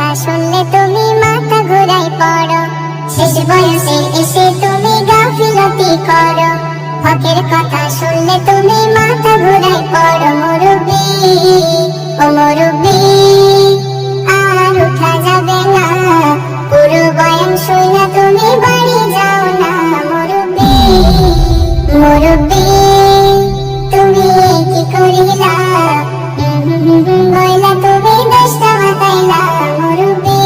কথা শুনলে তুমি মাথা ঘুরাই পড়ো, শেষ বয়সে এসে তুমি গাফিলতি করো। হকের কথা শুনলে তুমি মাথা ঘুরাই পড়ো। মুরব্বি ও মুরব্বি, আর উঠা যাবে না, পুরো বয়ান শুইনা তুমি বাড়ি যাও না। মুরব্বি মুরব্বি, তুমি কি করিলা, বইলা তুমি দেশটা বাতাইলা। মুরব্বি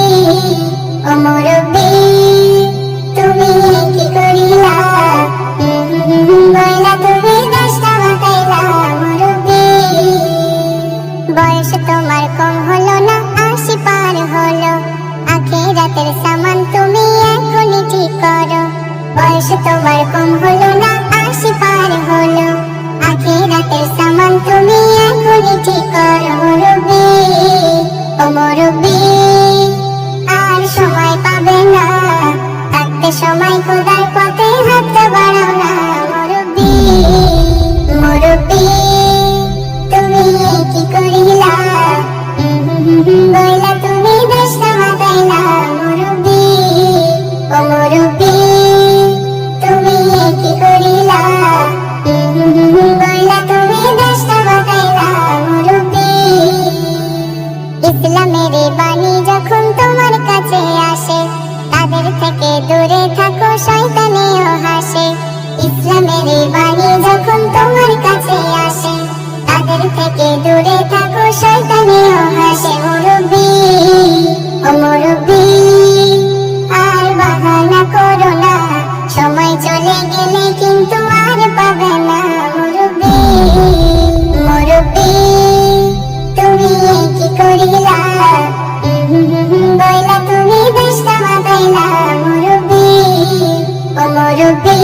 ও মুরব্বি, তুমি কি করিলা, বইলা তুমি দেশটা বাতাইলা। মুরব্বি, বয়স তোমার কম হলো না, ৮০ পার হলো, আখিরাতের সামান তুমি এখনই ঠিক করো। বয়স তোমার কম হলো না, ৮০ পার হলো, আখিরাতের সামান তুমি এখনই ঠিক করো। মুরব্বি ও মুরব্বি, আর সময় পাবে না, থাকতে সময় খোদার পথে হাত বাড়াও না। মুরব্বি মুরব্বি, তুমি কি করিলা, বইলা তুমি দেশটা বাতাইলা। মুরব্বি ও মুরব্বি, তুমি কি করিলা, বইলা তুমি দেশটা বাতাইলা। মুরব্বি, ইসলামের বাণী যখন তোমার কাছে আসে, তাদের থেকে দূরে থাকো, শয়তানেও হাসে। ইসলামের বাণী যখন তোমার কাছে আসে, তাদের থেকে দূরে থাকো, শয়তানেও হাসে। মুরব্বি ও মুরব্বি, আর বাহানা করো না, সময় চলে গেলে কিন্তু আর পাবে না। মুরব্বি মুরব্বি, তুমি কি করিলা, বইলা তুমি দেশটা বাতাইলা। মুরব্বি ও মুরব্বি।